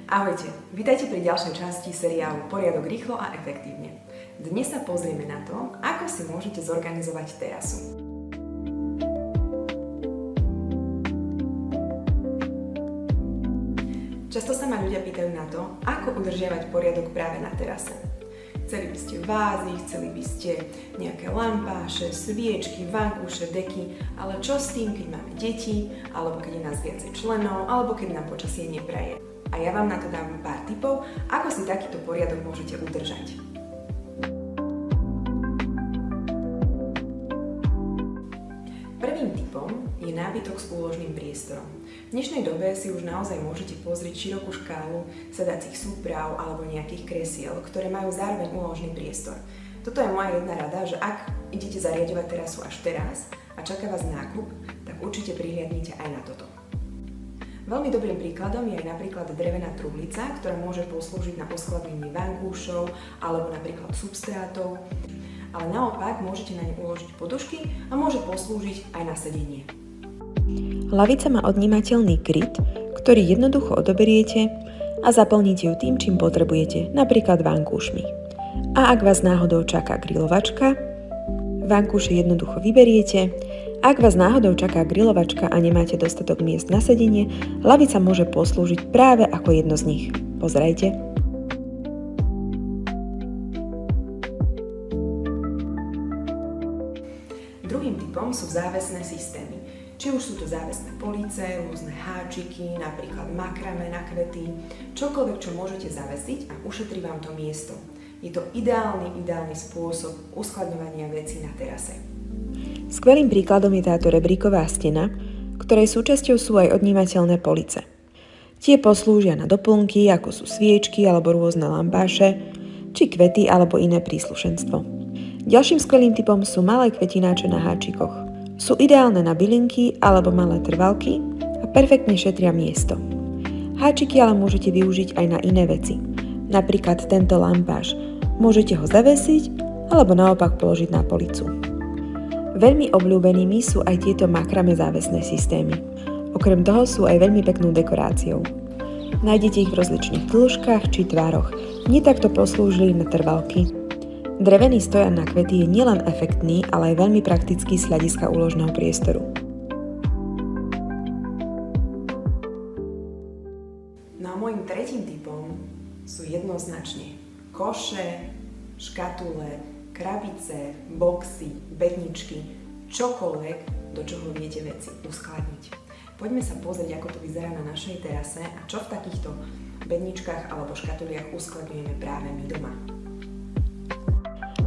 Ahojte, vítajte pri ďalšej časti seriálu Poriadok rýchlo a efektívne. Dnes sa pozrieme na to, ako si môžete zorganizovať terasu. Často sa ma ľudia pýtajú na to, ako udržiavať poriadok práve na terase. Chceli by ste vázy, chceli by ste nejaké lampáše, sviečky, vankúše, deky, ale čo s tým, keď máme deti, alebo keď je nás viacej členov, alebo keď nám počasie nepraje. A ja vám na to dám pár tipov, ako si takýto poriadok môžete udržať. Prvým tipom je nábytok s úložným priestorom. V dnešnej dobe si už naozaj môžete pozrieť širokú škálu sedacích súprav alebo nejakých kresiel, ktoré majú zároveň úložný priestor. Toto je moja jedna rada, že ak idete zariaďovať terasu až teraz a čaká vás nákup, tak určite prihliadnite aj na toto. Veľmi dobrým príkladom je aj napríklad drevená truhlica, ktorá môže poslúžiť na uskladnenie vankúšov alebo napríklad substrátov, ale naopak môžete na ne uložiť podušky a môže poslúžiť aj na sedenie. Lavica má odnímateľný kryt, ktorý jednoducho odoberiete a zaplníte ju tým, čím potrebujete, napríklad vankúšmi. A ak vás náhodou čaká grilovačka, vankúše jednoducho vyberiete. Ak vás náhodou čaká grilovačka a nemáte dostatok miest na sedenie, lavica môže poslúžiť práve ako jedno z nich. Pozerajte. Druhým typom sú závesné systémy. Či už sú to závesné police, rôzne háčiky, napríklad makrame na kvety, čokoľvek, čo môžete zavesiť a ušetrí vám to miesto. Je to ideálny spôsob uskladňovania vecí na terase. Skvelým príkladom je táto rebríková stena, ktorej súčasťou sú aj odnímateľné police. Tie poslúžia na doplnky, ako sú sviečky alebo rôzne lampáše, či kvety alebo iné príslušenstvo. Ďalším skvelým typom sú malé kvetináče na háčikoch. Sú ideálne na bylinky alebo malé trvalky a perfektne šetria miesto. Háčiky ale môžete využiť aj na iné veci. Napríklad tento lampáš. Môžete ho zavesiť alebo naopak položiť na policu. Veľmi obľúbenými sú aj tieto makrame závesné systémy. Okrem toho sú aj veľmi peknou dekoráciou. Nájdete ich v rozličných dĺžkach či tvároch. Mne takto poslúžili na trvalky. Drevený stojan na kvety je nielen efektný, ale aj veľmi praktický z hľadiska úložného priestoru. No a môjim tretím typom sú jednoznačne koše, škatule, krabice, boxy, bedničky, čokoľvek, do čoho viete veci uskladniť. Poďme sa pozrieť, ako to vyzerá na našej terase a čo v takýchto bedničkách alebo škatuliach uskladňujeme práve my doma.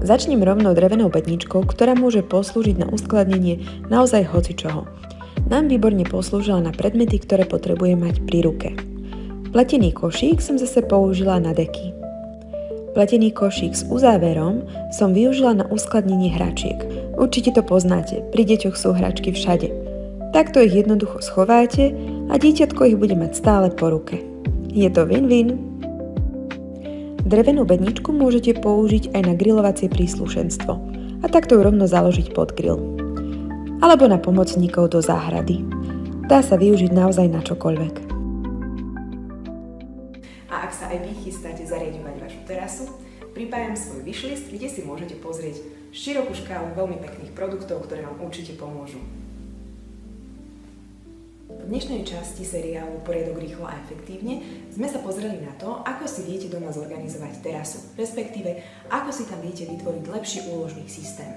Začnem rovnou drevenou bedničkou, ktorá môže poslúžiť na uskladnenie naozaj hocičoho. Nám výborne poslúžila na predmety, ktoré potrebujem mať pri ruke. Pletený košík som zase použila na deky. Pletený košík s uzáverom som využila na uskladnenie hračiek. Určite to poznáte, pri deťoch sú hračky všade. Takto ich jednoducho schováte a dieťatko ich bude mať stále po ruke. Je to win-win. Drevenú bedničku môžete použiť aj na grilovacie príslušenstvo a takto ju rovno založiť pod grill. Alebo na pomocníkov do záhrady. Dá sa využiť naozaj na čokoľvek. A ak sa aj vy chystáte zariaďovať vašu terasu, pripájam svoj wishlist, kde si môžete pozrieť širokú škálu veľmi pekných produktov, ktoré vám určite pomôžu. V dnešnej časti seriálu Poriadok rýchlo a efektívne sme sa pozreli na to, ako si viete doma zorganizovať terasu, respektíve ako si tam viete vytvoriť lepší úložný systém.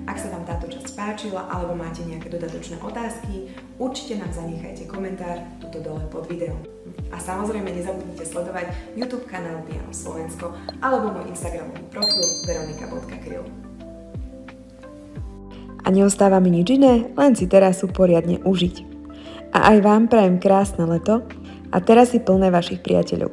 Ak sa vám táto časť páčila alebo máte nejaké dodatočné otázky, určite nám zanechajte komentár tuto dole pod videom. A samozrejme nezabudnite sledovať YouTube kanál Piano Slovensko alebo môj Instagramový profil veronika.kryl. A neostáva mi nič iné, len si terasu poriadne užiť. A aj vám prajem krásne leto a terasy plné vašich priateľov.